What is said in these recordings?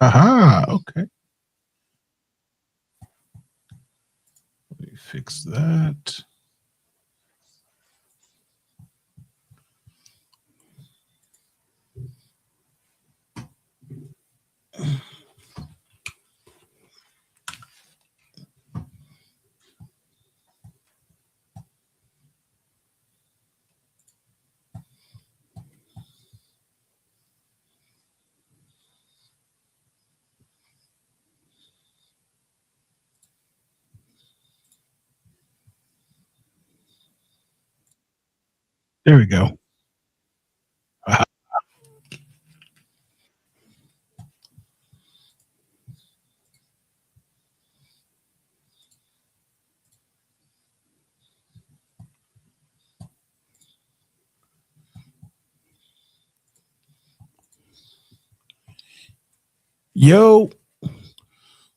Aha, okay. Let me fix that. There we go. Aha. Yo,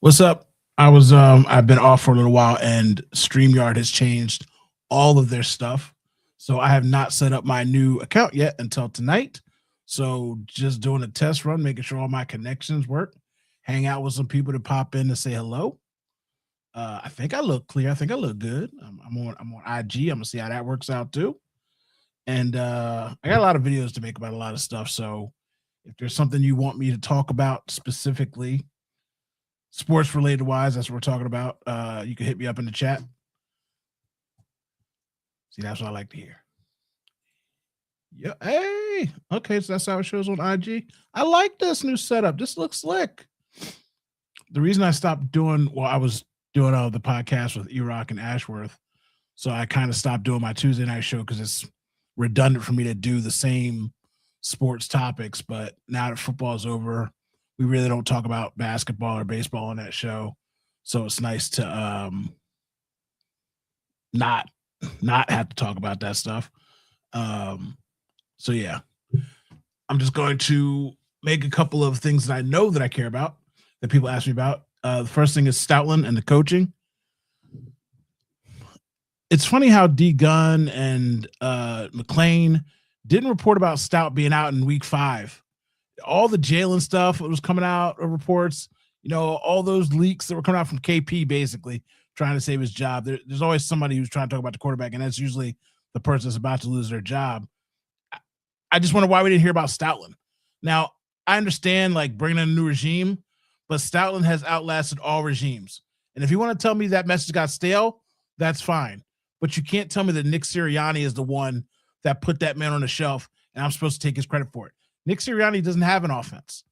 what's up? I've been off for a little while and StreamYard has changed all of their stuff. So I have not set up my new account yet until tonight. So just doing a test run, making sure all my connections work. Hang out with some people to pop in to say hello. I think I look clear. I think I look good. I'm on IG. I'm gonna see how that works out too. And I got a lot of videos to make about a lot of stuff. So if there's something you want me to talk about specifically, sports related wise, that's what we're talking about. You can hit me up in the chat. See, that's what I like to hear. Yeah. Hey. Okay, so that's how it shows on IG. I like this new setup. This looks slick. The reason I stopped doing, well, I was doing the podcast with E-Rock and Ashworth. So I kind of stopped doing my Tuesday night show because it's redundant for me to do the same sports topics. But now that football's over, we really don't talk about basketball or baseball on that show. So it's nice to not have to talk about that stuff. So yeah, I'm just going to make a couple of things that I know that I care about that people ask me about. The first thing is Stoutland and the coaching. It's funny how D Gunn and McClain didn't report about Stout being out in week 5. All the Jalen stuff that was coming out of reports, all those leaks that were coming out from KP basically trying to save his job. There's always somebody who's trying to talk about the quarterback, and that's usually the person that's about to lose their job. I just wonder why we didn't hear about Stoutland. Now, I understand like bringing in a new regime, but Stoutland has outlasted all regimes. And if you want to tell me that message got stale, that's fine. But you can't tell me that Nick Sirianni is the one that put that man on the shelf, and I'm supposed to take his credit for it. Nick Sirianni doesn't have an offense.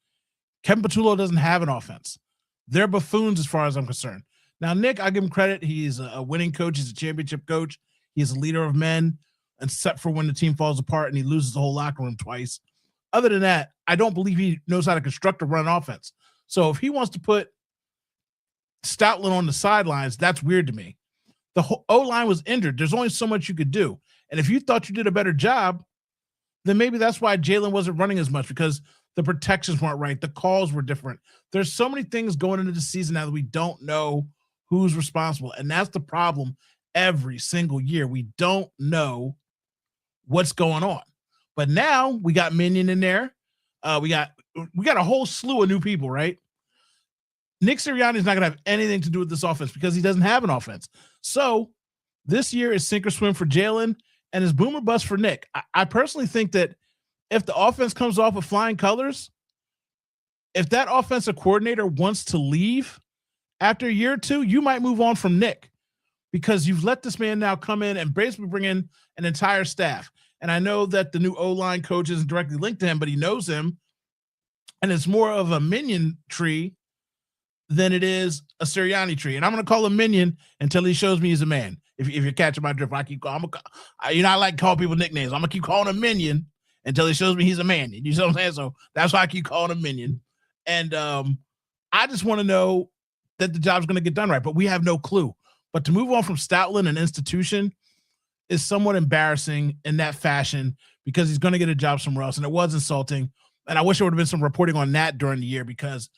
Kevin Patullo doesn't have an offense. They're buffoons as far as I'm concerned. Now, Nick, I give him credit. He's a winning coach. He's a championship coach. He's a leader of men, except for when the team falls apart and he loses the whole locker room twice. Other than that, I don't believe he knows how to construct a run offense. So if he wants to put Stoutland on the sidelines, that's weird to me. The whole O-line was injured. There's only so much you could do. And if you thought you did a better job, then maybe that's why Jalen wasn't running as much, because the protections weren't right. The calls were different. There's so many things going into the season now that we don't know who's responsible. And that's the problem every single year. We don't know what's going on. But now we got Minion in there. We got a whole slew of new people, right? Nick Sirianni is not going to have anything to do with this offense because he doesn't have an offense. So this year is sink or swim for Jalen, and it's boom or bust for Nick. I personally think that if the offense comes off with flying colors, if that offensive coordinator wants to leave after a year or two, you might move on from Nick, because you've let this man now come in and basically bring in an entire staff. And I know that the new O-line coach isn't directly linked to him, but he knows him. And it's more of a Minion tree than it is a Sirianni tree. And I'm going to call him Minion until he shows me he's a man. If you're catching my drift, I like to call people nicknames. I'm going to keep calling him Minion until he shows me he's a man. You know what I'm saying? So that's why I keep calling him Minion. And I just want to know that the job's going to get done right, but we have no clue. But to move on from Stoutland, an institution, is somewhat embarrassing in that fashion, because he's going to get a job somewhere else. And it was insulting. And I wish there would have been some reporting on that during the year, because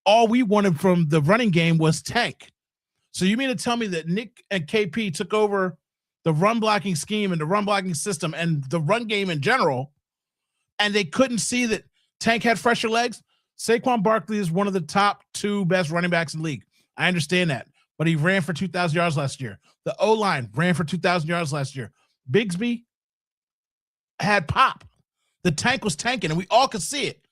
all we wanted from the running game was Tank. So you mean to tell me that Nick and KP took over the run blocking scheme and the run blocking system and the run game in general, and they couldn't see that Tank had fresher legs? Saquon Barkley is one of the top 2 best running backs in the league. I understand that, but he ran for 2,000 yards last year. The O-line ran for 2,000 yards last year. Bigsby had pop. The tank was tanking, and we all could see it.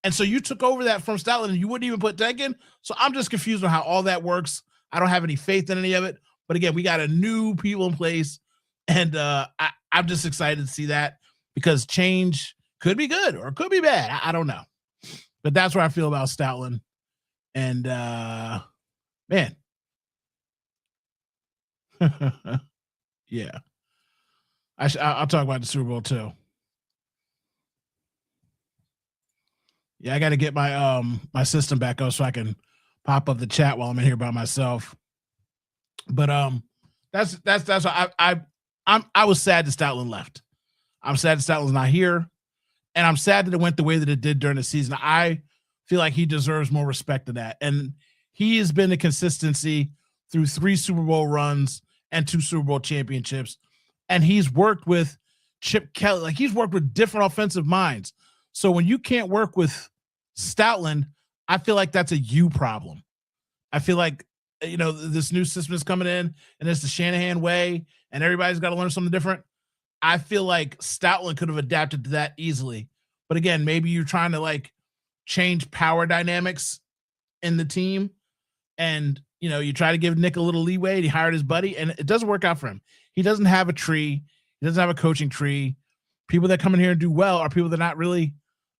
And so you took over that from Stoutland, and you wouldn't even put tank in. So I'm just confused on how all that works. I don't have any faith in any of it. But again, we got a new people in place, and I'm just excited to see that because change could be good or it could be bad. I don't know. But that's where I feel about Stoutland. And man. Yeah. I'll talk about the Super Bowl too. Yeah, I got to get my my system back up so I can pop up the chat while I'm in here by myself. But that's why I was sad that Stoutland left. I'm sad that Stoutland's not here, and I'm sad that it went the way that it did during the season. I feel like he deserves more respect than that, and he has been a consistency through 3 Super Bowl runs and 2 Super Bowl championships, and he's worked with Chip Kelly. Like, he's worked with different offensive minds. So when you can't work with Stoutland, I feel like that's a you problem. I feel like, you know, this new system is coming in and it's the Shanahan way and everybody's got to learn something different. I feel like Stoutland could have adapted to that easily. But again, maybe you're trying to like change power dynamics in the team, and, you know, you try to give Nick a little leeway, and he hired his buddy, and it doesn't work out for him. He doesn't have a tree. He doesn't have a coaching tree. People that come in here and do well are people that are not really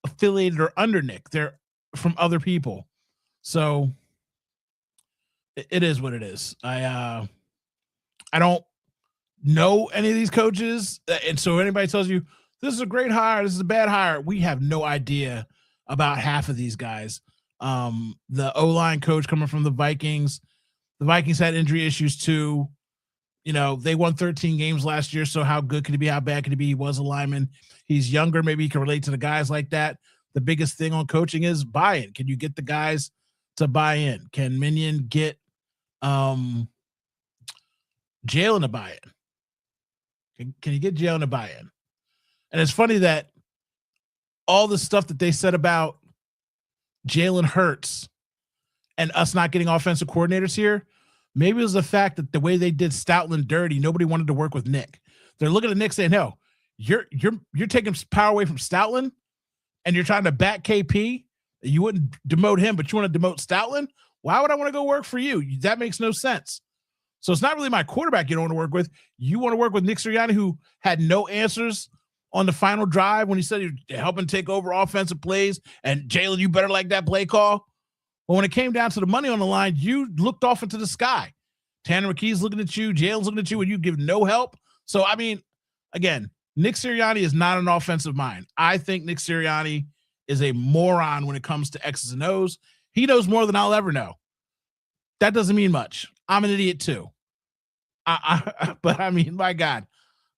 affiliated or under Nick. They're from other people. So it is what it is. I don't know any of these coaches. And so anybody tells you this is a great hire, this is a bad hire, we have no idea about half of these guys. The O-line coach coming from the Vikings had injury issues too. You know, they won 13 games last year. So how good could he be? How bad could he be? He was a lineman. He's younger. Maybe he can relate to the guys like that. The biggest thing on coaching is buy-in. Can you get the guys to buy in? Can Minion get Jalen to buy in? Can you get Jalen to buy in? And it's funny that all the stuff that they said about Jalen Hurts and us not getting offensive coordinators here, maybe it was the fact that the way they did Stoutland dirty, nobody wanted to work with Nick. They're looking at Nick saying, "No, you're taking power away from Stoutland, and you're trying to back KP. You wouldn't demote him, but you want to demote Stoutland. Why would I want to go work for you? That makes no sense." So it's not really my quarterback you don't want to work with. You want to work with Nick Sirianni, who had no answers on the final drive when he said he'd help him take over offensive plays. And Jalen, you better like that play call. But when it came down to the money on the line, you looked off into the sky. Tanner McKee's looking at you. Jalen's looking at you, and you give no help. So, I mean, again, Nick Sirianni is not an offensive mind. I think Nick Sirianni is a moron when it comes to X's and O's. He knows more than I'll ever know. That doesn't mean much. I'm an idiot too. But I mean, my God,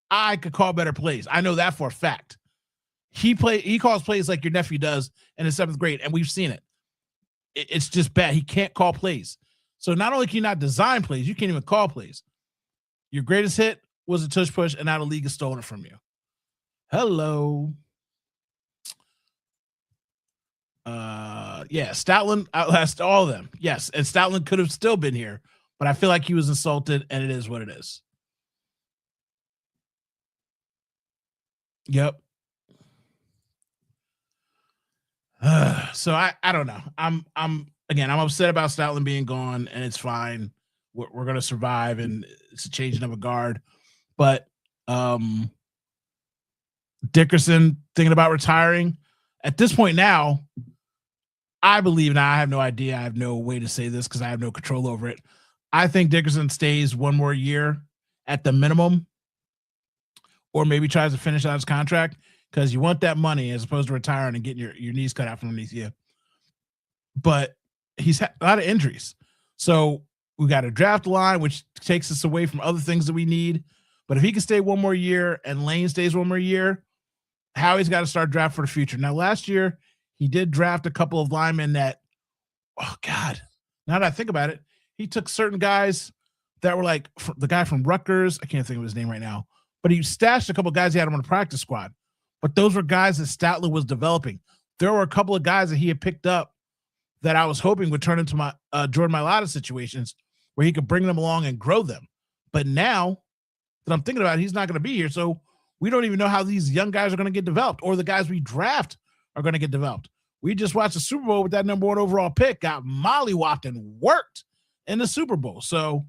I could call better plays. I know that for a fact. He calls plays like your nephew does in the 7th grade, and we've seen it. It's just bad. He can't call plays. So not only can you not design plays, you can't even call plays. Your greatest hit was a tush push, and now the league has stolen it from you. Hello. Yeah, Stoutland outlasted all of them. Yes, and Stoutland could have still been here, but I feel like he was insulted, and it is what it is. Yep. So I don't know. I'm upset about Stoutland being gone, and it's fine. We're gonna survive, and it's a changing of a guard. But Dickerson thinking about retiring at this point now. I believe now. I have no idea. I have no way to say this because I have no control over it. I think Dickerson stays one more year at the minimum, or maybe tries to finish out his contract, because you want that money as opposed to retiring and getting your knees cut out from underneath you. But he's had a lot of injuries. So we got a draft line, which takes us away from other things that we need. But if he can stay one more year and Lane stays one more year, Howie's got to start draft for the future. Now, last year, he did draft a couple of linemen that, oh, God, now that I think about it, he took certain guys that were like the guy from Rutgers. I can't think of his name right now, but he stashed a couple of guys he had him on the practice squad. But those were guys that Stoutland was developing. there were a couple of guys that he had picked up that I was hoping would turn into my Jordan Mailata situations where he could bring them along and grow them. But now that I'm thinking about it, he's not going to be here. So we don't even know how these young guys are going to get developed or the guys we draft are going to get developed. We just watched the Super Bowl with that number 1 overall pick, got mollywopped and worked in the Super Bowl. So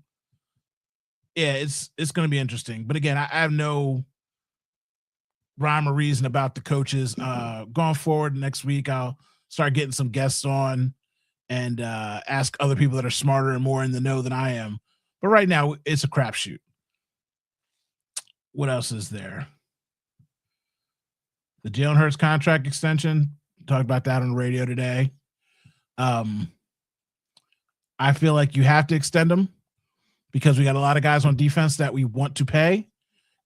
yeah, it's going to be interesting. But again, I have no rhyme or reason about the coaches. Going forward next week, I'll start getting some guests on and ask other people that are smarter and more in the know than I am. But right now, it's a crapshoot. What else is there? The Jalen Hurts contract extension. Talked about that on the radio today. I feel like you have to extend them because we got a lot of guys on defense that we want to pay,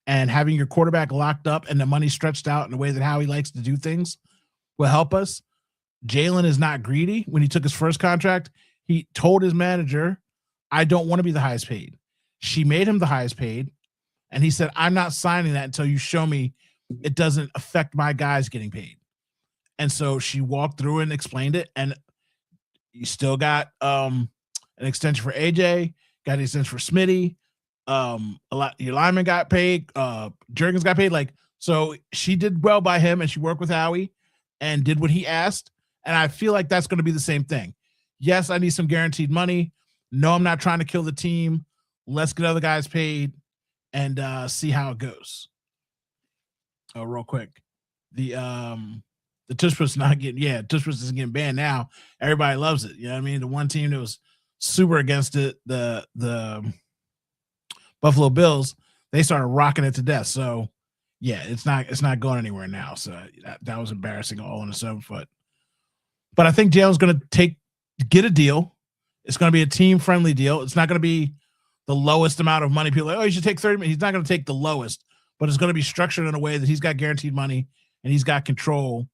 and having your quarterback locked up and the money stretched out in the way that Howie likes to do things will help us. Jalen is not greedy. When he took his first contract, he told his manager, I don't want to be the highest paid. She made him the highest paid. And he said, I'm not signing that until you show me it doesn't affect my guys getting paid. And so she walked through and explained it. And you still got an extension for AJ, got an extension for Smitty. Your lineman got paid. Jurgens got paid. So she did well by him, and she worked with Howie and did what he asked. And I feel like that's going to be the same thing. Yes, I need some guaranteed money. No, I'm not trying to kill the team. Let's get other guys paid and see how it goes. Oh, real quick. The Tush Push not getting, Tush Push isn't getting banned now. Everybody loves it. You know what I mean? The one team that was super against it, the Buffalo Bills, they started rocking it to death. So yeah, it's not going anywhere now. So that was embarrassing all on its own foot. But I think Jalen's going to get a deal. It's going to be a team-friendly deal. It's not going to be the lowest amount of money. People are like, oh, you should take 30 minutes. He's not going to take the lowest, but it's going to be structured in a way that he's got guaranteed money and he's got control.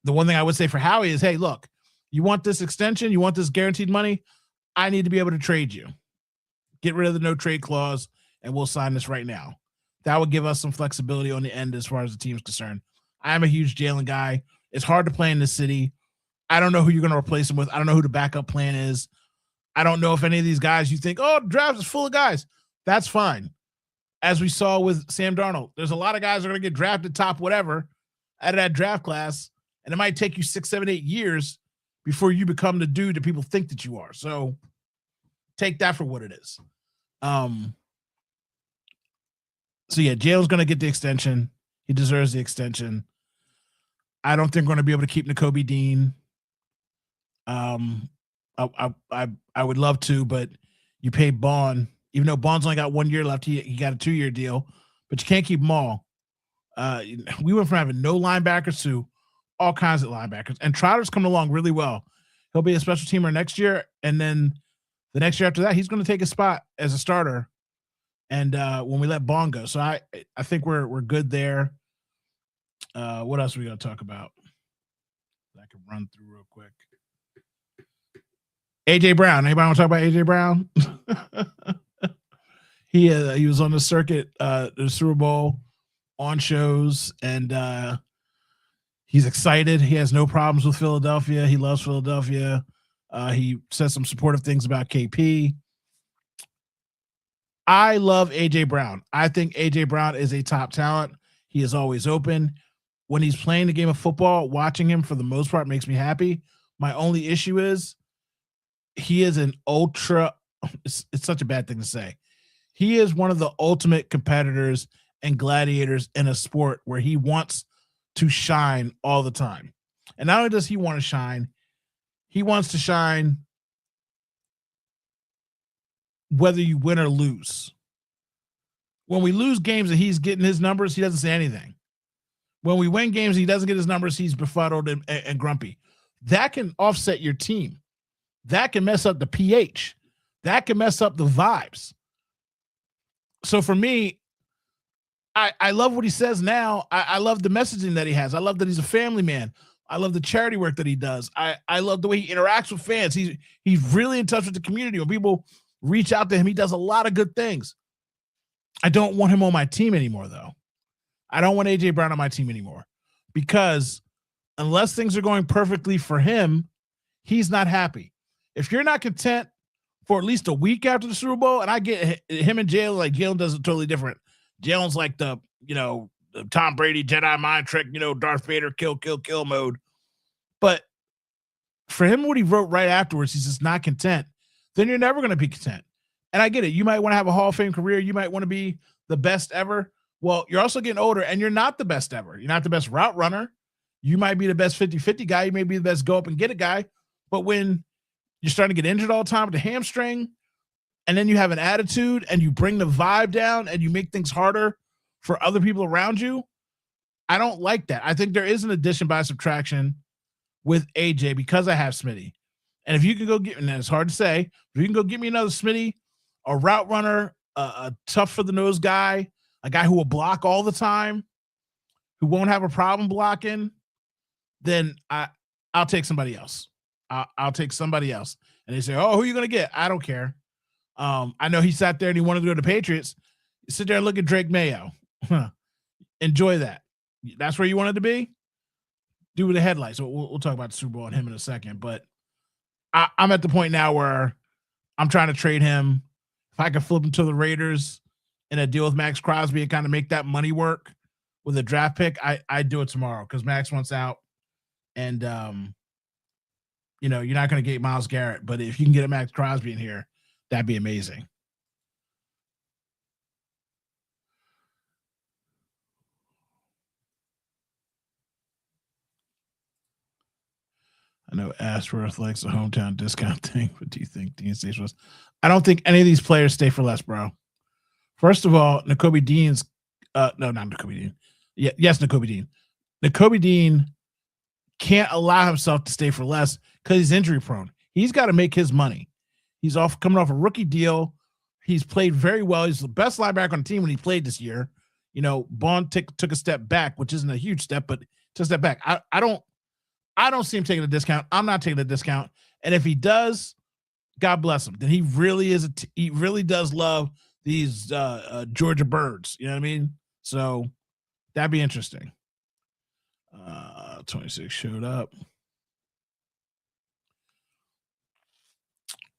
The one thing I would say for Howie is, hey, look, you want this extension? You want this guaranteed money? I need to be able to trade you. Get rid of the no trade clause, and we'll sign this right now. That would give us some flexibility on the end as far as the team's concerned. I'm a huge Jalen guy. It's hard to play in this city. I don't know who you're going to replace him with. I don't know who the backup plan is. I don't know if any of these guys you think, oh, the draft is full of guys. That's fine. As we saw with Sam Darnold, there's a lot of guys that are going to get drafted top whatever out of that draft class, and it might take you 6, 7, 8 years before you become the dude that people think that you are. So take that for what it is. So yeah, Jalen's going to get the extension. He deserves the extension. I don't think we're going to be able to keep Nakobe Dean. I would love to, but you pay Bond, even though Bond's only got 1 year left, he got a 2-year deal, but you can't keep them all. We went from having no linebackers to all kinds of linebackers, and Trotter's coming along really well. He'll be a special teamer next year, and then the next year after that, he's going to take a spot as a starter. And when we let Bond go, so I think we're good there. What else are we going to talk about? I can run through real quick. AJ Brown. Anybody want to talk about AJ Brown? He was on the circuit, the Super Bowl, on shows, and he's excited. He has no problems with Philadelphia. He loves Philadelphia. He said some supportive things about KP. I love AJ Brown. I think AJ Brown is a top talent. He is always open. When he's playing the game of football, watching him for the most part makes me happy. My only issue is he is an ultra, it's such a bad thing to say. He is one of the ultimate competitors and gladiators in a sport where he wants to shine all the time. And not only does he want to shine, he wants to shine whether you win or lose. When we lose games and he's getting his numbers, he doesn't say anything. When we win games and he doesn't get his numbers, he's befuddled and grumpy. That can offset your team. That can mess up the pH. That can mess up the vibes. So for me, I love what he says now. I love the messaging that he has. I love that he's a family man. I love the charity work that he does. I love the way he interacts with fans. He's really in touch with the community. When people reach out to him, he does a lot of good things. I don't want him on my team anymore, though. I don't want AJ Brown on my team anymore because unless things are going perfectly for him, he's not happy. If you're not content for at least a week after the Super Bowl, and I get him and Jalen, like Jalen does it totally different. Jalen's like the Tom Brady Jedi mind trick, Darth Vader kill mode. But for him, what he wrote right afterwards, he's just not content. Then you're never going to be content. And I get it. You might want to have a Hall of Fame career. You might want to be the best ever. Well, you're also getting older, and you're not the best ever. You're not the best route runner. You might be the best 50-50 guy. You may be the best go up and get it guy. But when you're starting to get injured all the time with the hamstring, and then you have an attitude and you bring the vibe down and you make things harder for other people around you, I don't like that. I think there is an addition by subtraction with AJ because I have Smitty. And if you can go get, and it's hard to say, if you can go get me another Smitty, a route runner, a tough for the nose guy, a guy who will block all the time, who won't have a problem blocking, then I'll take somebody else. I'll take somebody else. And they say, oh, who are you going to get? I don't care. I know he sat there and he wanted to go to the Patriots. You sit there and look at Drake Mayo. Enjoy that. That's where you wanted to be? Do with the headlights. So we'll talk about the Super Bowl and him in a second. But I'm at the point now where I'm trying to trade him. If I could flip him to the Raiders in a deal with Max Crosby and kind of make that money work with a draft pick, I'd do it tomorrow because Max wants out. And, you're not going to get Myles Garrett. But if you can get a Max Crosby in here, that'd be amazing. I know Ashworth likes the hometown discount thing. What do you think? Dean stays for less? I don't think any of these players stay for less, bro. First of all, Nakobe Dean's no, not Nakobe Dean. Yes, Nakobe Dean. Nakobe Dean can't allow himself to stay for less because he's injury prone. He's got to make his money. He's coming off a rookie deal. He's played very well. He's the best linebacker on the team when he played this year. Bond took a step back, which isn't a huge step, but took a step back. I don't see him taking a discount. I'm not taking a discount. And if he does, God bless him. Then he really is. He really does love these Georgia birds. You know what I mean? So that'd be interesting. 26 showed up.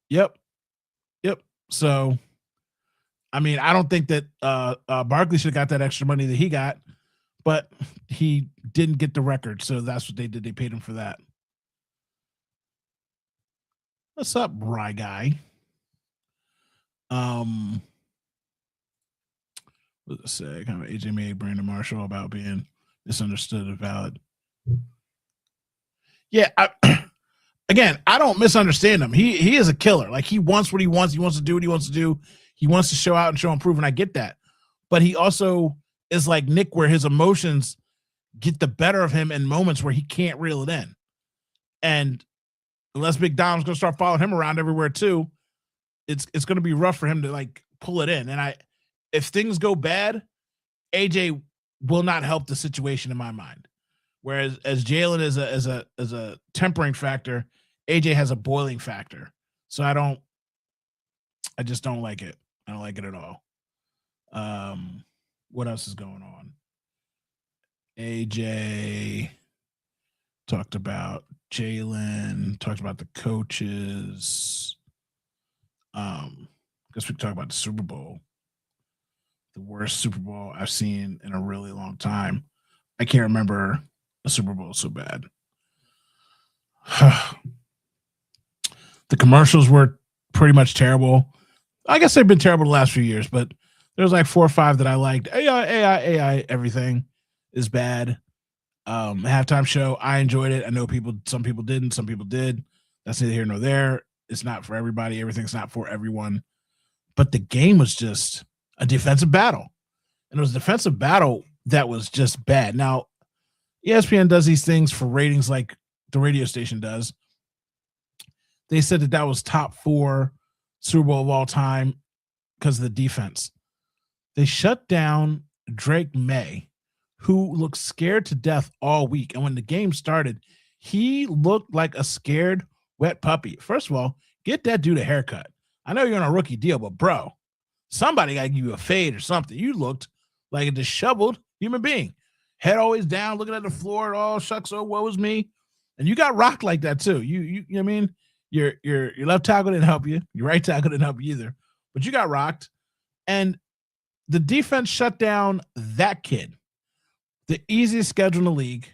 Yep. So, I mean, I don't think that Barkley should have got that extra money that he got, but he didn't get the record. So that's what they did. They paid him for that. What's up, Rye Guy? What does it say? Kind of AJ made Brandon Marshall about being misunderstood and valid. Yeah, again, I don't misunderstand him. He is a killer. Like, he wants what he wants. He wants to do what he wants to do. He wants to show out and show and prove, and I get that. But he also is like Nick, where his emotions get the better of him in moments where he can't reel it in. And unless Big Dom's going to start following him around everywhere too, it's going to be rough for him to like pull it in. And if things go bad, AJ will not help the situation in my mind. Whereas as Jalen is a tempering factor, AJ has a boiling factor. So I just don't like it. I don't like it at all. What else is going on? AJ talked about Jalen, talked about the coaches. Guess we can talk about the Super Bowl. The worst Super Bowl I've seen in a really long time. I can't remember a Super Bowl so bad. The commercials were pretty much terrible. I guess they've been terrible the last few years, but there's like 4 or 5 that I liked. AI, everything is bad. Halftime show, I enjoyed it. I know some people didn't, some people did. That's neither here nor there. It's not for everybody. Everything's not for everyone. But the game was just a defensive battle. And it was a defensive battle that was just bad. Now, ESPN does these things for ratings like the radio station does. They said that was top 4 Super Bowl of all time because of the defense. They shut down Drake May, who looked scared to death all week. And when the game started, he looked like a scared, wet puppy. First of all, get that dude a haircut. I know you're on a rookie deal, but bro, somebody got to give you a fade or something. You looked like a disheveled human being. head always down, looking at the floor. Oh shucks, oh woe is me. And you got rocked like that too. You know what I mean? Your left tackle didn't help you. Your right tackle didn't help you either. But you got rocked. And the defense shut down that kid. The easiest schedule in the league.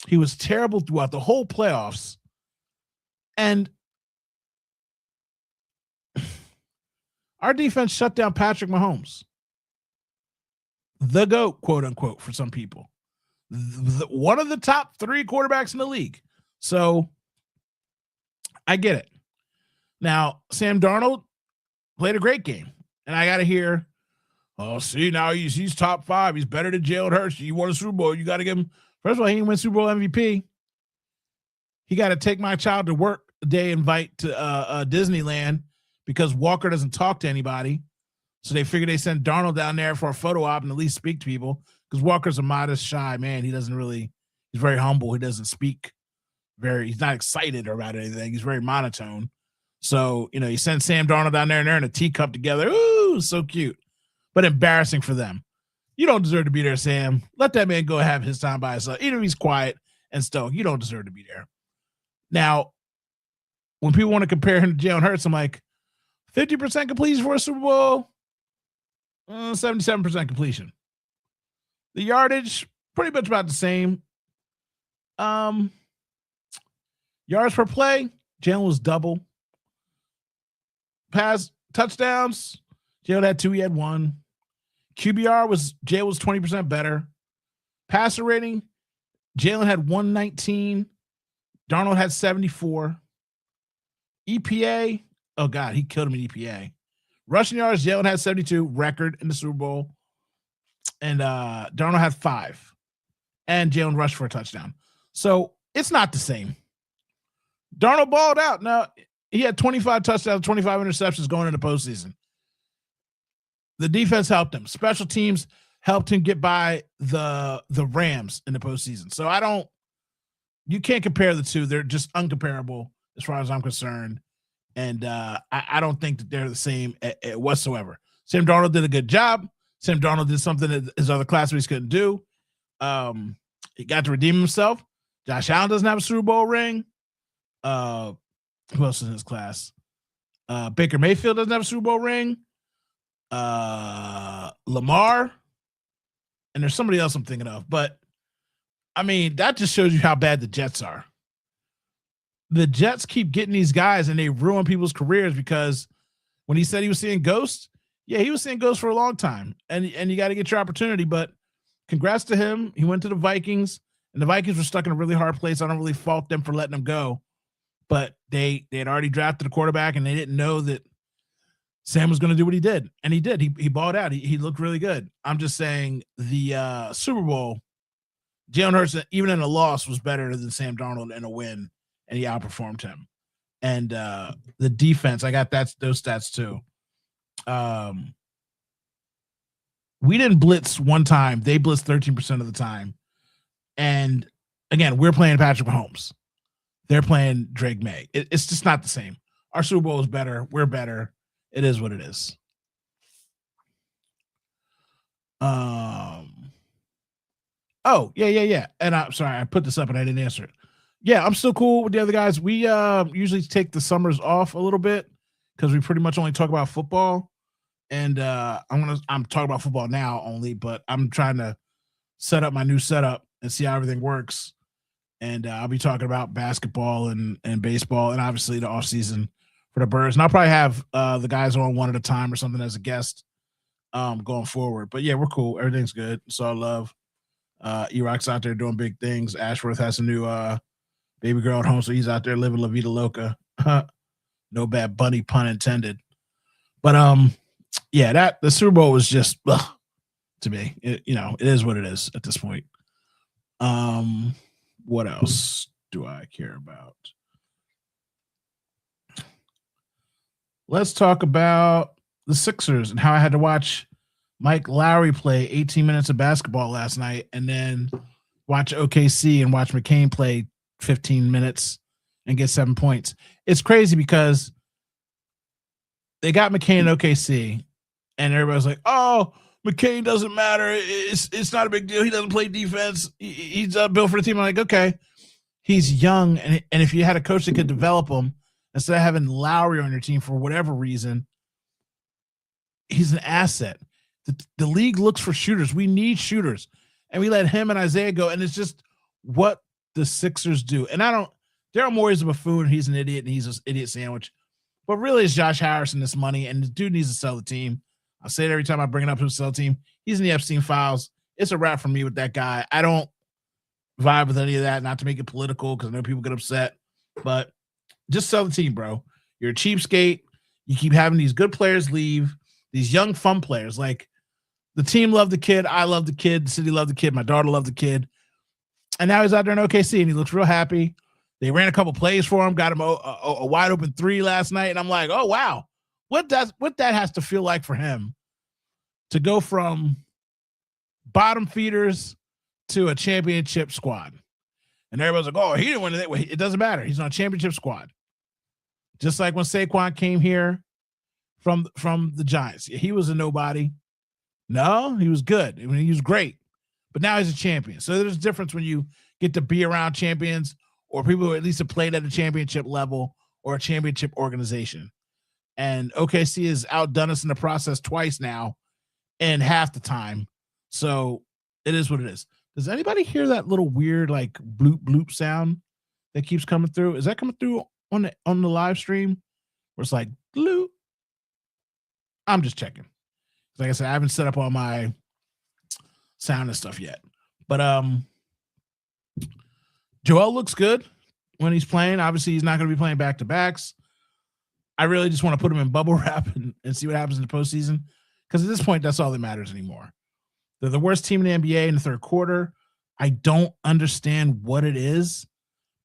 He was terrible throughout the whole playoffs. And our defense shut down Patrick Mahomes. The GOAT, quote unquote, for some people. One of the top 3 quarterbacks in the league. So I get it. Now, Sam Darnold played a great game. And I got to hear, oh, see, now he's top 5. He's better than Jalen Hurts. You won a Super Bowl. You got to give him. First of all, he didn't win Super Bowl MVP. He got to take my child to work a day, invite to Disneyland because Walker doesn't talk to anybody. So they figured they send Darnold down there for a photo op and at least speak to people because Walker's a modest, shy man. He doesn't really, he's very humble. He doesn't speak he's not excited about anything. He's very monotone. So, you know, you send Sam Darnold down there and they're in a teacup together. Ooh, so cute, but embarrassing for them. You don't deserve to be there, Sam. Let that man go have his time by himself. Even if he's quiet and stoic, you don't deserve to be there. Now, when people want to compare him to Jalen Hurts, I'm like, 50% completion for a Super Bowl, 77% completion. The yardage, pretty much about the same. Yards per play, Jalen was double. Pass touchdowns, Jalen had 2, he had 1. QBR Jalen was 20% better. Passer rating, Jalen had 119. Darnold had 74. EPA, oh God, he killed him in EPA. Rushing yards, Jalen had 72, record in the Super Bowl. And Darnold had 5. And Jalen rushed for a touchdown. So it's not the same. Darnold balled out. Now, he had 25 touchdowns, 25 interceptions going into postseason. The defense helped him. Special teams helped him get by the Rams in the postseason. So you can't compare the two. They're just uncomparable as far as I'm concerned. And I don't think that they're the same whatsoever. Sam Darnold did a good job. Sam Darnold did something that his other classmates couldn't do. He got to redeem himself. Josh Allen doesn't have a Super Bowl ring. Who else is in his class? Baker Mayfield doesn't have a Super Bowl ring. Lamar. And there's somebody else I'm thinking of. But, I mean, that just shows you how bad the Jets are. The Jets keep getting these guys, and they ruin people's careers because when he said he was seeing ghosts, yeah, he was seeing ghosts for a long time. And you got to get your opportunity. But congrats to him. He went to the Vikings, and the Vikings were stuck in a really hard place. I don't really fault them for letting him go. But they had already drafted a quarterback, and they didn't know that Sam was going to do what he did. And he did. He balled out. He looked really good. I'm just saying the Super Bowl, Jalen Hurts, even in a loss, was better than Sam Darnold in a win, and he outperformed him. And the defense, I got those stats too. We didn't blitz one time. They blitzed 13% of the time. And again, we're playing Patrick Mahomes. They're playing Drake May. It's just not the same. Our Super Bowl is better. We're better. It is what it is. Oh, yeah. And I'm sorry, I put this up and I didn't answer it. Yeah, I'm still cool with the other guys. We usually take the summers off a little bit because we pretty much only talk about football. And I'm talking about football now only, but I'm trying to set up my new setup and see how everything works. And I'll be talking about basketball and baseball and obviously the off season for the Birds. And I'll probably have the guys on one at a time or something as a guest going forward. But yeah, we're cool. Everything's good. So I love E-Rock's out there doing big things. Ashworth has a new baby girl at home, so he's out there living La Vida Loca. No Bad Bunny, pun intended. But yeah, the Super Bowl was just to me. It is what it is at this point. What else do I care about? Let's talk about the Sixers and how I had to watch Mike Lowry play 18 minutes of basketball last night and then watch OKC and watch McCain play 15 minutes and get 7 points. It's crazy because they got McCain in OKC and everybody's like, oh, McCain doesn't matter. It's not a big deal. He doesn't play defense. He's built for the team. I'm like, okay, he's young, and if you had a coach that could develop him instead of having Lowry on your team for whatever reason, he's an asset. The league looks for shooters. We need shooters, and we let him and Isaiah go, and it's just what the Sixers do. And Daryl Morey's a buffoon. He's an idiot, and he's an idiot sandwich. But really, it's Josh Harrison this money, and the dude needs to sell the team. I say it every time I bring it up to sell the team. He's in the Epstein files. It's a wrap for me with that guy. I don't vibe with any of that, not to make it political because I know people get upset, but just sell the team, bro. You're a cheapskate. You keep having these good players leave, these young, fun players. Like, the team loved the kid. I love the kid. The city loved the kid. My daughter loved the kid. And now he's out there in OKC, and he looks real happy. They ran a couple plays for him, got him a wide open 3 last night, and I'm like, oh, wow. What that has to feel like for him to go from bottom feeders to a championship squad. And everybody's like, oh, he didn't win it. It doesn't matter. He's on a championship squad. Just like when Saquon came here from the Giants. He was a nobody. No, he was good. I mean, he was great. But now he's a champion. So there's a difference when you get to be around champions or people who at least have played at a championship level or a championship organization. And OKC has outdone us in the process twice now in half the time. So it is what it is. Does anybody hear that little weird like bloop bloop sound that keeps coming through? Is that coming through on the live stream where it's like bloop? I'm just checking. Like I said, I haven't set up all my sound and stuff yet. But Joel looks good when he's playing. Obviously, he's not going to be playing back-to-backs. I really just want to put him in bubble wrap and see what happens in the postseason. Because at this point, that's all that matters anymore. They're the worst team in the NBA in the third quarter. I don't understand what it is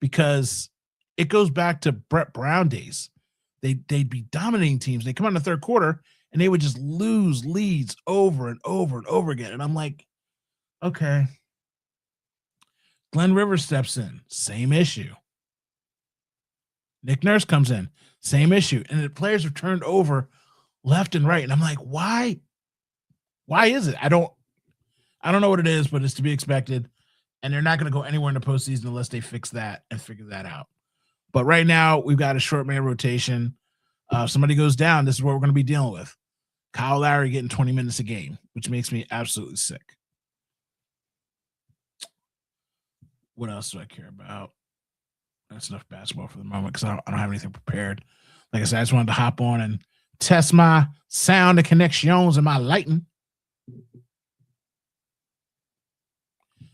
because it goes back to Brett Brown days. They'd be dominating teams. They come out in the third quarter and they would just lose leads over and over and over again. And I'm like, okay. Glenn Rivers steps in, same issue. Nick Nurse comes in, same issue. And the players are turned over left and right. And I'm like, why? Why is it? I don't know what it is, but it's to be expected. And they're not going to go anywhere in the postseason unless they fix that and figure that out. But right now, we've got a short man rotation. If somebody goes down, this is what we're going to be dealing with. Kyle Lowry getting 20 minutes a game, which makes me absolutely sick. What else do I care about? That's enough basketball for the moment because I don't have anything prepared. Like I said, I just wanted to hop on and test my sound and connections and my lighting.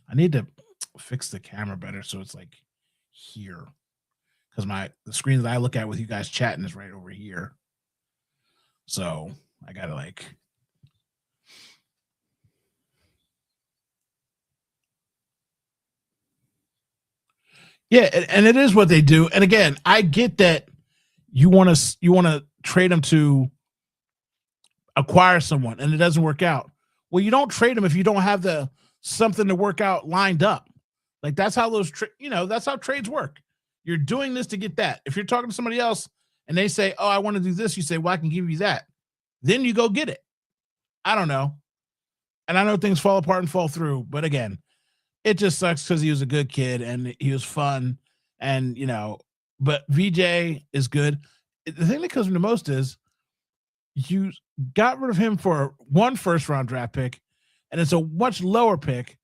I need to fix the camera better so it's like here. Because the screen that I look at with you guys chatting is right over here. So I gotta like yeah, and it is what they do. And again, I get that you want to trade them to acquire someone, and it doesn't work out. Well, you don't trade them if you don't have something to work out lined up. Like that's how that's how trades work. You're doing this to get that. If you're talking to somebody else and they say, "Oh, I want to do this," you say, "Well, I can give you that." Then you go get it. I don't know. And I know things fall apart and fall through, but again, it just sucks because he was a good kid and he was fun. And, but VJ is good. The thing that kills me the most is you got rid of him for 1 first-round draft pick, and it's a much lower pick.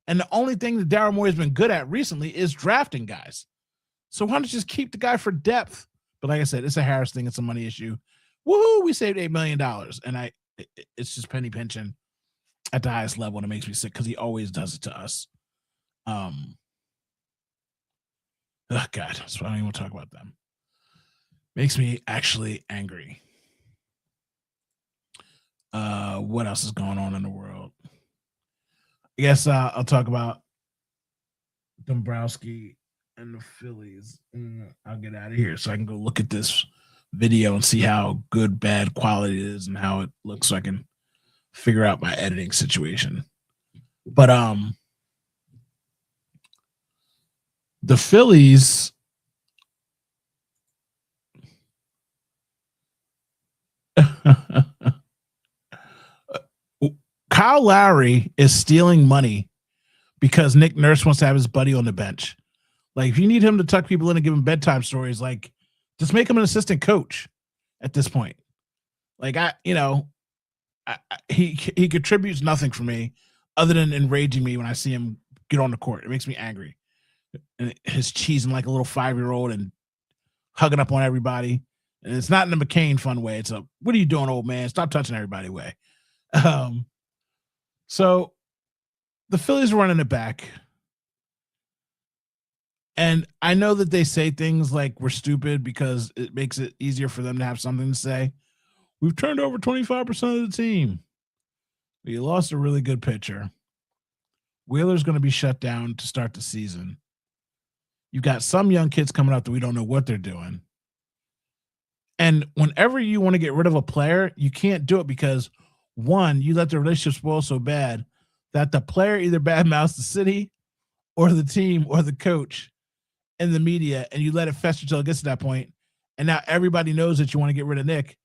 And the only thing that Daryl Morey has been good at recently is drafting guys. So why don't you just keep the guy for depth? But like I said, it's a Harris thing. It's a money issue. Woohoo, we saved $8 million. And it's just penny pinching at the highest level, and it makes me sick because he always does it to us. Oh God, so I don't even want to talk about them. Makes me actually angry. What else is going on in the world? I guess I'll talk about Dombrowski and the Phillies. I'll get out of here so I can go look at this video and see how good, bad quality it is and how it looks so I can figure out my editing situation. But the Phillies Kyle Lowry is stealing money because Nick Nurse wants to have his buddy on the bench. Like, if you need him to tuck people in and give him bedtime stories, like, just make him an assistant coach at this point. Like, he contributes nothing for me other than enraging me when I see him get on the court. It makes me angry. And his cheesing like a little 5-year-old and hugging up on everybody. And it's not in a McCain fun way. It's a, what are you doing, old man? Stop touching everybody way. So the Phillies are running it back. And I know that they say things like we're stupid because it makes it easier for them to have something to say. We've turned over 25% of the team. We lost a really good pitcher. Wheeler's going to be shut down to start the season. You've got some young kids coming up that we don't know what they're doing. And whenever you want to get rid of a player, you can't do it because, one, you let the relationship spoil so bad that the player either badmouths the city or the team or the coach in the media, and you let it fester till it gets to that point. And now everybody knows that you want to get rid of Nick.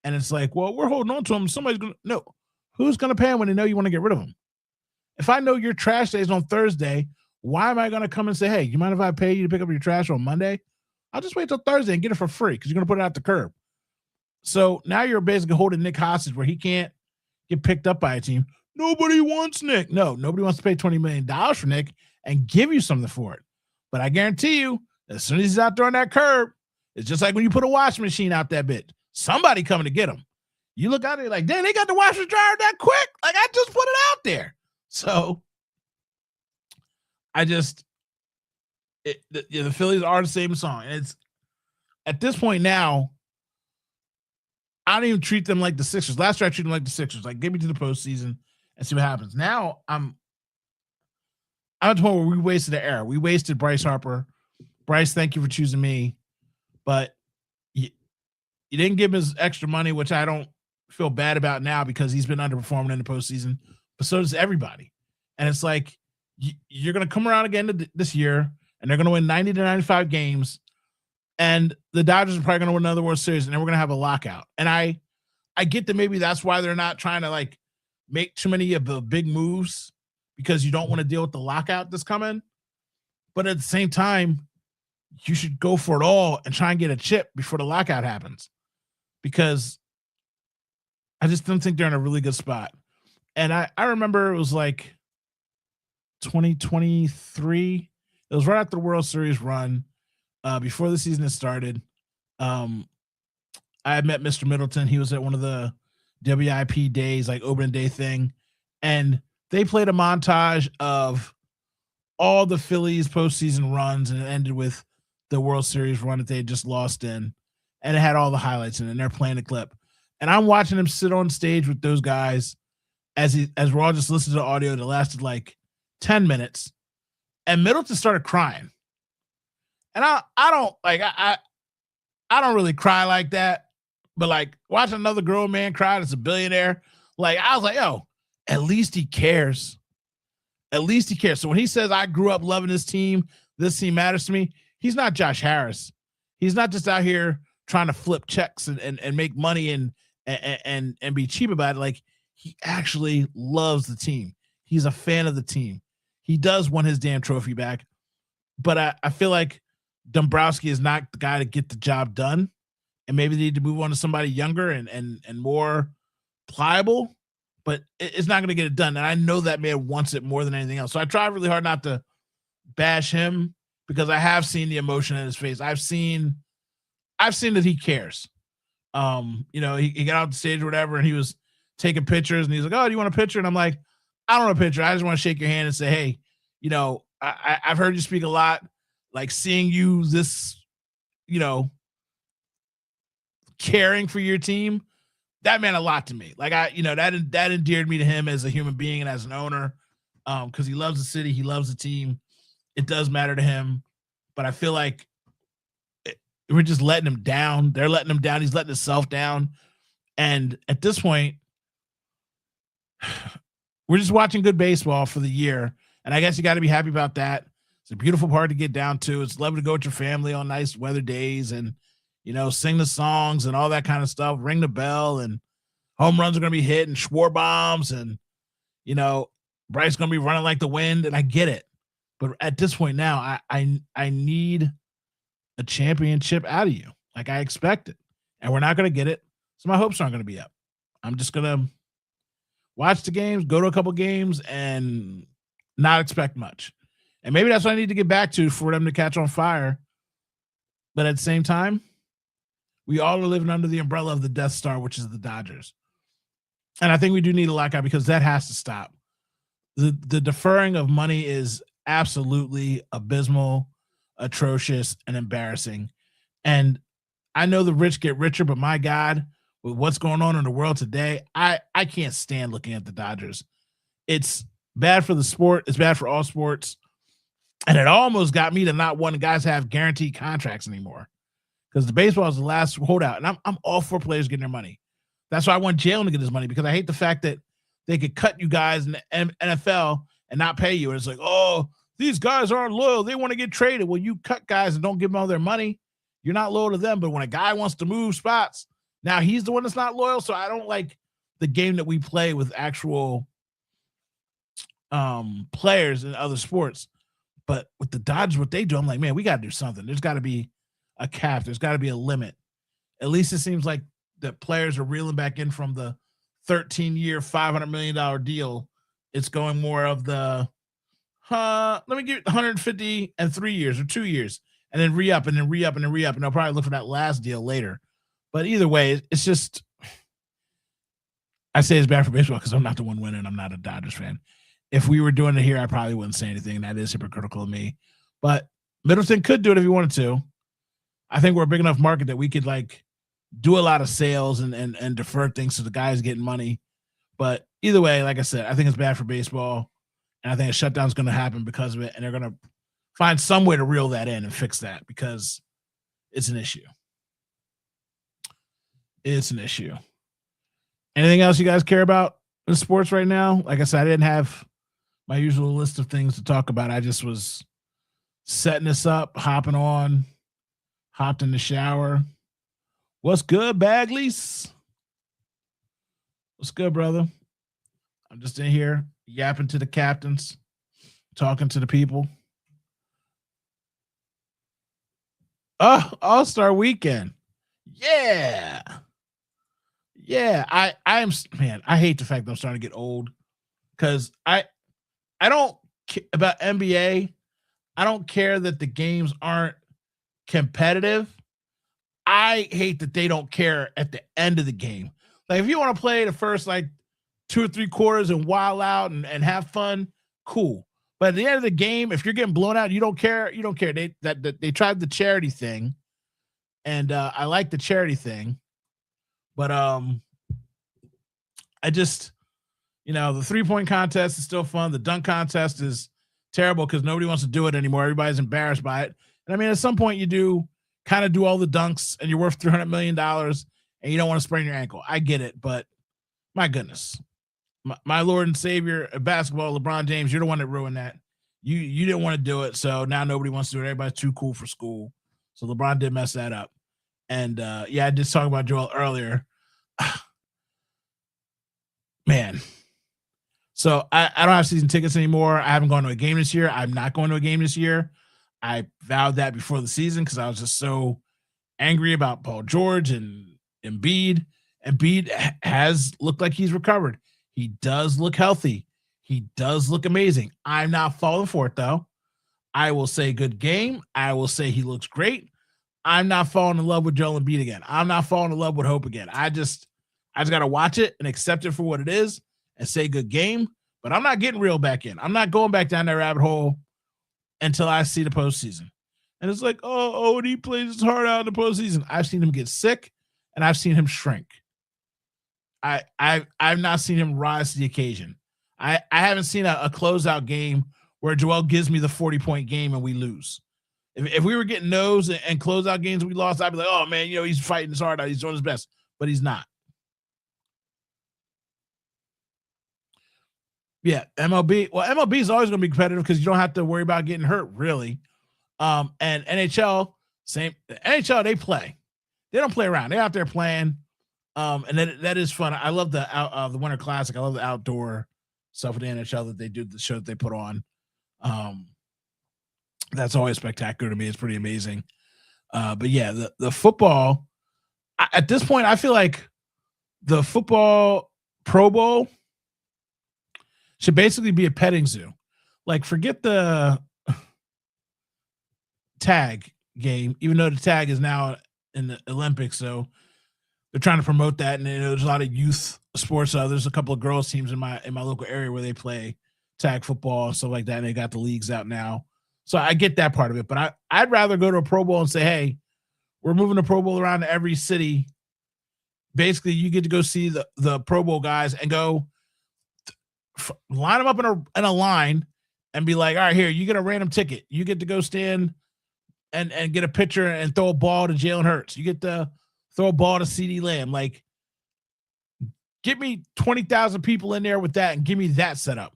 And it's like, well, we're holding on to him. Somebody's going to – no. Who's going to pay him when they know you want to get rid of him? If I know your trash day is on Thursday, why am I going to come and say, hey, you mind if I pay you to pick up your trash on Monday? I'll just wait till Thursday and get it for free because you're going to put it out the curb. So now you're basically holding Nick hostage where he can't get picked up by a team. Nobody wants Nick. No, nobody wants to pay $20 million for Nick and give you something for it. But I guarantee you, as soon as he's out there on that curb, it's just like when you put a washing machine out that bit. Somebody coming to get him. You look out there like, dang, they got the washer dryer that quick. Like, I just put it out there. So the Phillies are the same song. And it's at this point now, I don't even treat them like the Sixers. Last year I treated them like the Sixers. Like, get me to the postseason and see what happens. Now I'm at the point where we wasted the era. We wasted Bryce Harper. Bryce, thank you for choosing me. But you didn't give him his extra money, which I don't feel bad about now because he's been underperforming in the postseason. But so does everybody. And it's like, you're going to come around again this year, and they're going to win 90 to 95 games. And the Dodgers are probably going to win another World Series, and then we're going to have a lockout. And I get that maybe that's why they're not trying to, like, make too many of the big moves because you don't want to deal with the lockout that's coming. But at the same time, you should go for it all and try and get a chip before the lockout happens, because I just don't think they're in a really good spot. And I remember it was like 2023. It was right after the World Series run, before the season had started. I had met Mr. Middleton. He was at one of the WIP days, like opening day thing. And they played a montage of all the Phillies postseason runs, and it ended with the World Series run that they had just lost in. And it had all the highlights in it, and they're playing the clip. And I'm watching him sit on stage with those guys as we're all just listening to the audio that lasted like 10 minutes. And Middleton started crying. And I don't really cry like that, but like watching another grown man cry that's a billionaire, like I was like, yo, at least he cares. At least he cares. So when he says I grew up loving this team matters to me, he's not Josh Harris. He's not just out here trying to flip checks and make money and be cheap about it. Like, he actually loves the team. He's a fan of the team. He does want his damn trophy back. But I feel like Dombrowski is not the guy to get the job done. And maybe they need to move on to somebody younger and more pliable. But it's not going to get it done. And I know that man wants it more than anything else. So I try really hard not to bash him, because I have seen the emotion in his face. I've seen that he cares. He got out the stage or whatever, and he was taking pictures, and he's like, oh, do you want a picture? And I'm like, I don't want a picture. I just want to shake your hand and say, hey, I've heard you speak a lot. Like, seeing you this, caring for your team, that meant a lot to me. Like, that endeared me to him as a human being and as an owner, because he loves the city. He loves the team. It does matter to him. But I feel like we're just letting him down. They're letting him down. He's letting himself down. And at this point, we're just watching good baseball for the year. And I guess you got to be happy about that. It's a beautiful part to get down to. It's lovely to go with your family on nice weather days and, sing the songs and all that kind of stuff, ring the bell, and home runs are going to be hit and Schwarbombs. And, Bryce going to be running like the wind, and I get it. But at this point now, I need a championship out of you. Like I expect it. And we're not going to get it. So my hopes aren't going to be up. I'm just going to watch the games, go to a couple games, and not expect much. And maybe that's what I need to get back to for them to catch on fire. But at the same time, we all are living under the umbrella of the Death Star, which is the Dodgers. And I think we do need a lockout because that has to stop. The deferring of money is absolutely abysmal, atrocious, and embarrassing. And I know the rich get richer, but my God, with what's going on in the world today, I can't stand looking at the Dodgers. It's bad for the sport. It's bad for all sports. And it almost got me to not want guys to have guaranteed contracts anymore because the baseball is the last holdout. And I'm all for players getting their money. That's why I want Jalen to get his money because I hate the fact that they could cut you guys in the NFL and not pay you. And it's like, oh, these guys aren't loyal. They want to get traded. Well, you cut guys and don't give them all their money. You're not loyal to them. But when a guy wants to move spots, now he's the one that's not loyal. So I don't like the game that we play with actual players in other sports. But with the Dodgers, what they do, I'm like, man, we got to do something. There's got to be a cap. There's got to be a limit. At least it seems like the players are reeling back in from the 13-year, $500 million deal. It's going more of the, let me give 150 and 3 years or 2 years, and then re-up and then re-up and then re-up. And they'll probably look for that last deal later. But either way, it's just, I say it's bad for baseball because I'm not the one winning. I'm not a Dodgers fan. If we were doing it here, I probably wouldn't say anything. And that is hypocritical of me. But Middleton could do it if he wanted to. I think we're a big enough market that we could do a lot of sales and defer things so the guys getting money. But either way, like I said, I think it's bad for baseball. And I think a shutdown is going to happen because of it. And they're going to find some way to reel that in and fix that because it's an issue. It's an issue. Anything else you guys care about in sports right now? Like I said, I didn't have my usual list of things to talk about. I just was setting this up, hopped in the shower. What's good, Bagleys? What's good, brother? I'm just in here yapping to the captains, talking to the people. All-Star Weekend. Yeah. I am, man, I hate the fact that I'm starting to get old because I don't about NBA. I don't care that the games aren't competitive. I hate that they don't care at the end of the game. Like if you want to play the first 2 or 3 quarters and wild out and have fun, cool. But at the end of the game, if you're getting blown out, you don't care. You don't care. They tried the charity thing, and I like the charity thing, but I just the 3-point contest is still fun. The dunk contest is terrible because nobody wants to do it anymore. Everybody's embarrassed by it. And I mean, at some point you do kind of do all the dunks and you're worth $300 million and you don't want to sprain your ankle. I get it, but my goodness, my Lord and Savior of basketball, LeBron James, you're the one that ruined that. You didn't want to do it. So now nobody wants to do it. Everybody's too cool for school. So LeBron did mess that up. And I did talk about Joel earlier. Man. So I don't have season tickets anymore. I haven't gone to a game this year. I'm not going to a game this year. I vowed that before the season because I was just so angry about Paul George and Embiid. Embiid has looked like he's recovered. He does look healthy. He does look amazing. I'm not falling for it, though. I will say good game. I will say he looks great. I'm not falling in love with Joel Embiid again. I'm not falling in love with Hope again. I just got to watch it and accept it for what it is and say good game. But I'm not getting real back in. I'm not going back down that rabbit hole until I see the postseason. And it's like, oh, he plays his heart out in the postseason. I've seen him get sick, and I've seen him shrink. I've not seen him rise to the occasion. I haven't seen a closeout game where Joel gives me the 40-point game and we lose. If we were getting those and closeout games we lost, I'd be like, oh, man, he's fighting his heart out. He's doing his best. But he's not. Yeah, MLB. Well, MLB is always going to be competitive because you don't have to worry about getting hurt, really. And NHL, same. The NHL, they play. They don't play around. They're out there playing. And that is fun. I love the Winter Classic. I love the outdoor stuff with the NHL that they do, the show that they put on. That's always spectacular to me. It's pretty amazing. But yeah, the football, at this point, I feel like the football Pro Bowl should basically be a petting zoo. Like, forget the tag game, even though the tag is now in the Olympics. So they're trying to promote that. And there's a lot of youth sports. There's a couple of girls teams in my local area where they play tag football and stuff like that. And they got the leagues out now. So I get that part of it. But I'd rather go to a Pro Bowl and say, hey, we're moving the Pro Bowl around to every city. Basically, you get to go see the Pro Bowl guys and go line them up in a line and be like, all right, here, you get a random ticket. You get to go stand and get a picture and throw a ball to Jalen Hurts. You get to throw a ball to CeeDee Lamb. Like, get me 20,000 people in there with that and give me that setup.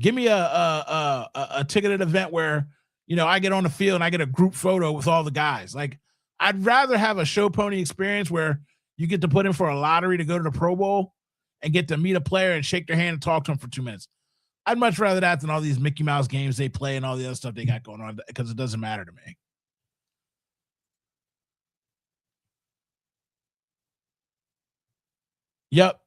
Give me a ticketed event where, I get on the field and I get a group photo with all the guys. Like, I'd rather have a show pony experience where you get to put in for a lottery to go to the Pro Bowl and get to meet a player and shake their hand and talk to them for 2 minutes. I'd much rather that than all these Mickey Mouse games they play and all the other stuff they got going on, because it doesn't matter to me. Yep.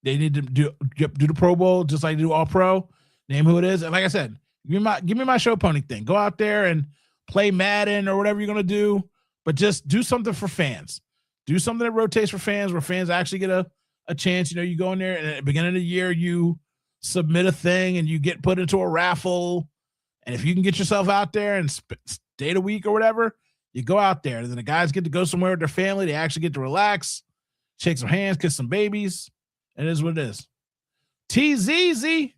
They need to do the Pro Bowl just like they do All Pro. Name who it is, and like I said, give me my show pony thing. Go out there and play Madden or whatever you're gonna do, but just do something for fans. Do something that rotates for fans, where fans actually get a chance. You go in there, and at the beginning of the year, you submit a thing and you get put into a raffle. And if you can get yourself out there and stay a week or whatever, you go out there. And then the guys get to go somewhere with their family. They actually get to relax, shake some hands, kiss some babies. And it is what it is. TZZ.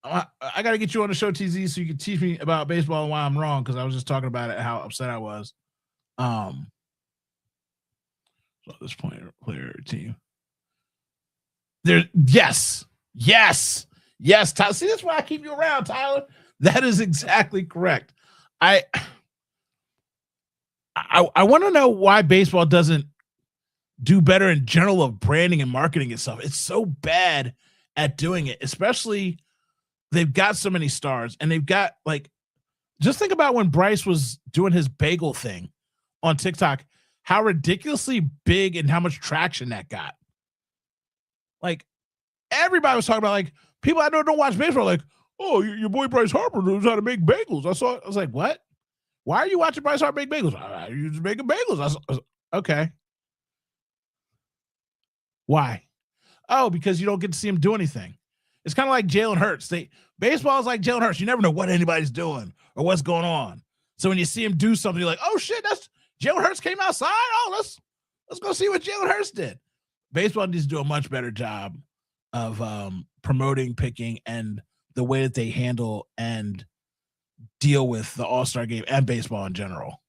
I got to get you on the show, TZ, so you can teach me about baseball and why I'm wrong, because I was just talking about it, how upset I was. So at this point, player team. There, yes. Tyler. See, that's why I keep you around, Tyler. That is exactly correct. I want to know why baseball doesn't do better in general of branding and marketing itself. It's so bad at doing it, especially they've got so many stars, and they've got, like, just think about when Bryce was doing his bagel thing on TikTok, how ridiculously big and how much traction that got. Like, everybody was talking about, like, people I don't watch baseball, like, oh, your boy Bryce Harper knows how to make bagels. I was like, what? Why are you watching Bryce Harper make bagels? You're just making bagels. I was, okay. Why? Oh, because you don't get to see him do anything. It's kind of like Jalen Hurts. Baseball is like Jalen Hurts. You never know what anybody's doing or what's going on. So when you see him do something, you're like, oh shit, that's Jalen Hurts came outside. Oh, let's go see what Jalen Hurts did. Baseball needs to do a much better job of promoting, picking, and the way that they handle and deal with the All-Star game and baseball in general.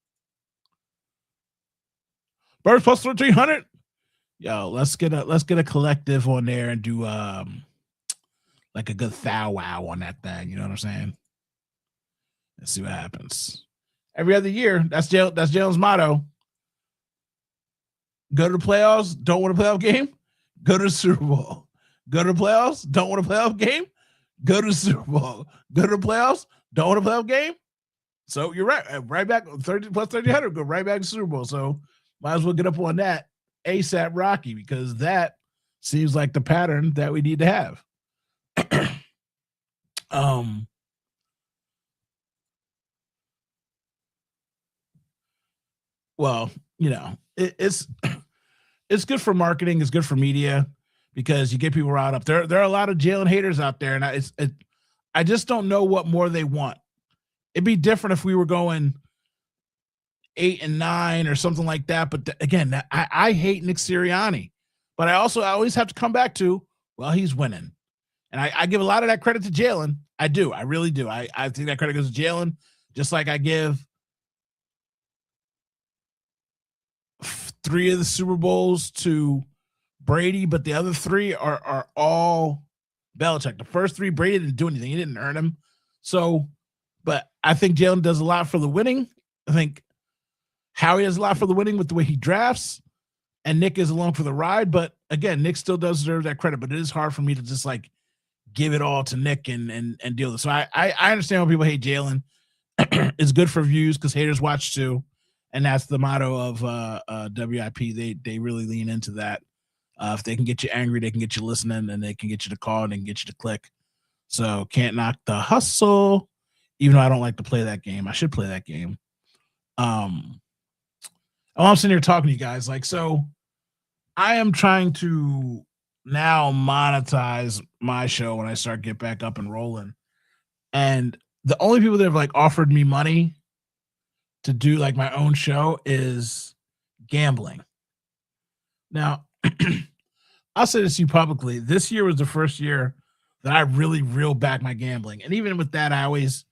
Birds plus 1300. Yo, let's get a collective on there and do like a good thou wow on that thing. You know what I'm saying? Let's see what happens. Every other year, that's Jalen's motto. Go to the playoffs, don't want a playoff game, go to the Super Bowl. Go to the playoffs, don't want a playoff game, go to the Super Bowl. Go to the playoffs, don't want a playoff game. So you're right. Right back 30 plus 1300, go right back to Super Bowl. So might as well get up on that ASAP Rocky, because that seems like the pattern that we need to have. Well, it's good for marketing, it's good for media, because you get people riled up. There are a lot of Jalen haters out there, and I just don't know what more they want. It'd be different if we were going 8 and 9 or something like that. But again, I hate Nick Sirianni, but I always have to come back to, well, he's winning. And I give a lot of that credit to Jalen. I do. I really do. I think that credit goes to Jalen, just like I give 3 of the Super Bowls to Brady, but the other 3 are all Belichick. The first 3, Brady didn't do anything. He didn't earn them. So, but I think Jalen does a lot for the winning. I think Howie does a lot for the winning with the way he drafts, and Nick is along for the ride. But again, Nick still does deserve that credit, but it is hard for me to just like give it all to Nick and deal with it. So I understand why people hate Jalen. It's good for views because haters watch too, and that's the motto of WIP. They really lean into that. If they can get you angry, they can get you listening, and they can get you to call and they can get you to click. So can't knock the hustle, even though I don't like to play that game. I should play that game. I'm sitting here talking to you guys, like, so I am trying to now monetize my show when I start get back up and rolling. And the only people that have like offered me money to do like my own show is gambling. Now, I'll say this to you publicly. This year was the first year that I really reeled back my gambling. And even with that, I always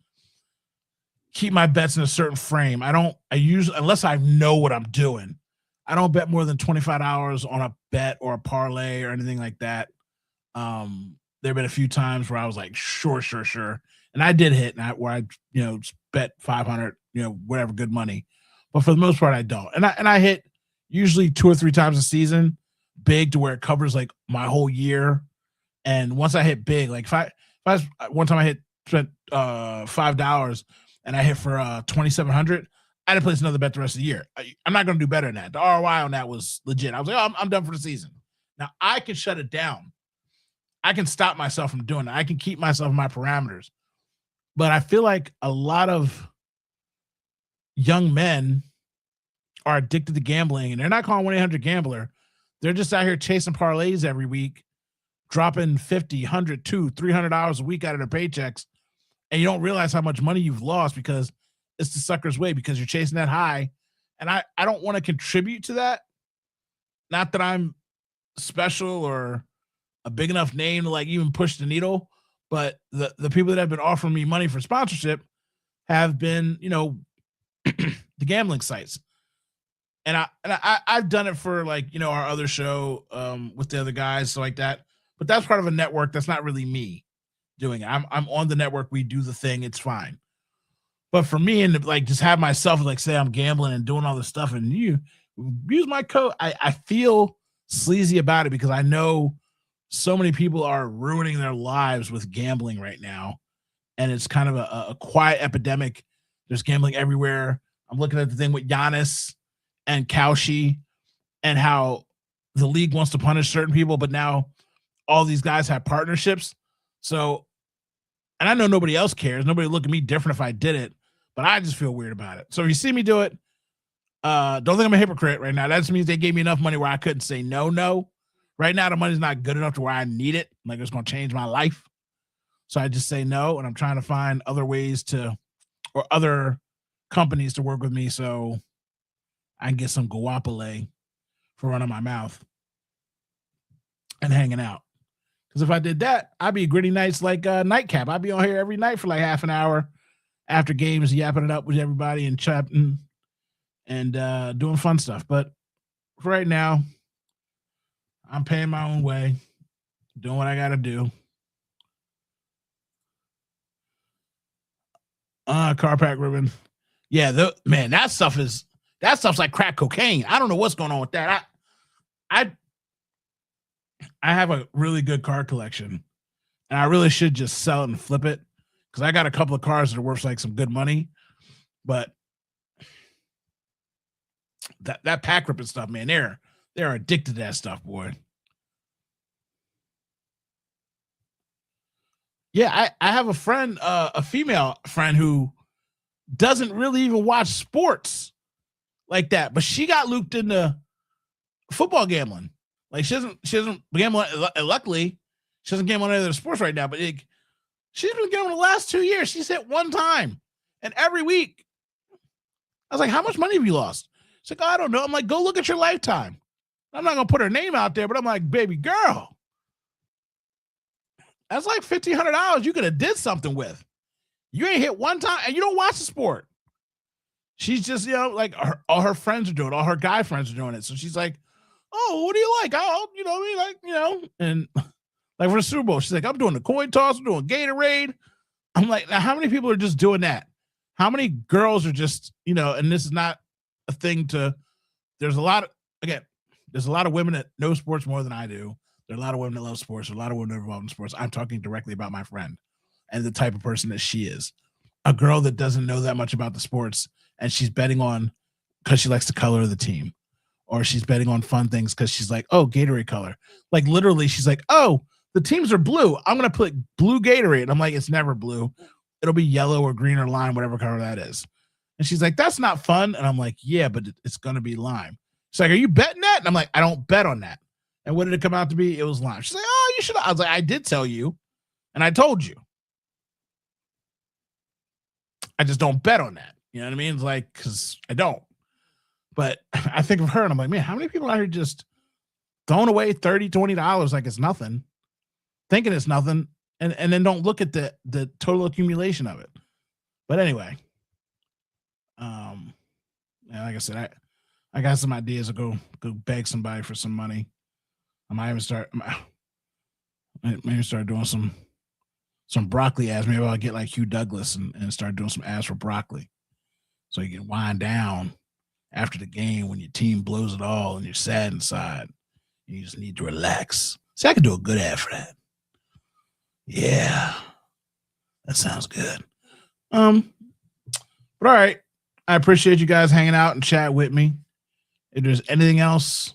keep my bets in a certain frame. I usually, unless I know what I'm doing, I don't bet more than $25 on a bet or a parlay or anything like that. There have been a few times where I was like, sure. And I did hit where I, bet 500, whatever, good money. But for the most part, I don't. And I hit usually 2 or 3 times a season, big to where it covers like my whole year. And once I hit big, like one time I spent $5 and I hit for 2,700. I didn't place another bet the rest of the year. I'm not going to do better than that. The ROI on that was legit. I was like, oh, I'm done for the season. Now I can shut it down. I can stop myself from doing it. I can keep myself in my parameters. But I feel like a lot of young men are addicted to gambling, and they're not calling 1-800-GAMBLER. They're just out here chasing parlays every week, dropping $50, $100, $200, $300 a week out of their paychecks, and you don't realize how much money you've lost because it's the sucker's way, because you're chasing that high. And I don't want to contribute to that. Not that I'm special or a big enough name to like even push the needle, but the people that have been offering me money for sponsorship have been, the gambling sites. And I've done it for like, our other show with the other guys, so like that. But that's part of a network. That's not really me doing it. I'm on the network. We do the thing. It's fine. But for me, and like just have myself like say I'm gambling and doing all this stuff, and you use my code, I feel sleazy about it because I know so many people are ruining their lives with gambling right now, and it's kind of a quiet epidemic. There's gambling everywhere. I'm looking at the thing with Giannis and Kaushi and how the league wants to punish certain people, but now all these guys have partnerships. So, and I know nobody else cares. Nobody look at me different if I did it, but I just feel weird about it. So if you see me do it, don't think I'm a hypocrite right now. That just means they gave me enough money where I couldn't say no. Right now, the money's not good enough to where I need it. Like it's going to change my life. So I just say no, and I'm trying to find other ways or other companies to work with me so I can get some guapole for running my mouth and hanging out. Because if I did that, I'd be gritty nights like Nightcap. I'd be on here every night for like half an hour after games, yapping it up with everybody and chatting and doing fun stuff. But for right now, I'm paying my own way, doing what I got to do. Car pack ribbon. Yeah, man, that stuff's like crack cocaine. I don't know what's going on with that. I have a really good car collection, and I really should just sell it and flip it because I got a couple of cars that are worth like some good money. But that pack ripping stuff, man, they're addicted to that stuff, boy. Yeah, I have a friend, a female friend who doesn't really even watch sports like that, but she got looped into football gambling. Like she doesn't gamble. Luckily, she doesn't gamble on any other sports right now. But she's been gambling the last 2 years. She's hit one time, and every week, I was like, "How much money have you lost?" She's like, oh, "I don't know." I'm like, "Go look at your lifetime." I'm not gonna put her name out there, but I'm like, "Baby girl, that's like $1,500 you could have did something with. You ain't hit one time, and you don't watch the sport." She's just, like all her friends are doing it. All her guy friends are doing it. So she's like, "Oh, what do you like?" And like for the Super Bowl, she's like, "I'm doing the coin toss, I'm doing Gatorade." I'm like, now how many people are just doing that? How many girls are just, and this is not a thing there's a lot of women that know sports more than I do. There are a lot of women that love sports. There are a lot of women that are involved in sports. I'm talking directly about my friend and the type of person that she is. A girl that doesn't know that much about the sports and she's betting on because she likes the color of the team, or she's betting on fun things because she's like, oh, Gatorade color. Like literally, she's like, oh, the teams are blue. I'm gonna put blue Gatorade. And I'm like, it's never blue. It'll be yellow or green or lime, whatever color that is. And she's like, that's not fun. And I'm like, yeah, but it's gonna be lime. She's like, are you betting that? And I'm like, I don't bet on that. And what did it come out to be? It was lime. She's like, oh, you should. I was like, I did tell you, and I told you. I just don't bet on that. You know what I mean? It's like, because I don't. But I think of her and I'm like, man, how many people out here just throwing away $30, $20 like it's nothing, thinking it's nothing, and then don't look at the total accumulation of it. But anyway, yeah, like I said, I got some ideas to go beg somebody for some money. I might even start doing some broccoli ads. Maybe I'll get like Hugh Douglas and start doing some ads for broccoli, so you can wind down after the game when your team blows it all and you're sad inside. You just need to relax. See, I could do a good ad for that. Yeah, that sounds good. But all right, I appreciate you guys hanging out and chat with me. If there's anything else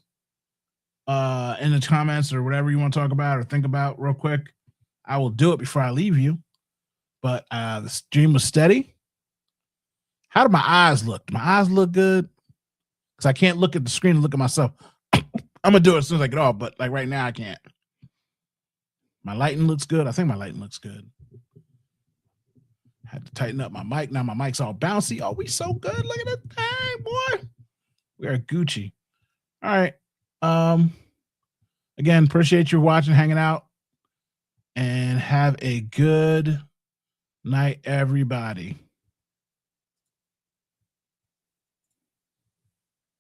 in the comments or whatever you want to talk about or think about real quick, I will do it before I leave you. But the stream was steady. How do my eyes look? Do my eyes look good? Because I can't look at the screen and look at myself. I'm going to do it as soon as I get off, but like right now I can't. My lighting looks good. I think my lighting looks good. Had to tighten up my mic. Now my mic's all bouncy. Oh, we so good. Look at that. Hey, boy. We are Gucci. All right. Again, appreciate you watching, hanging out, and have a good night, everybody.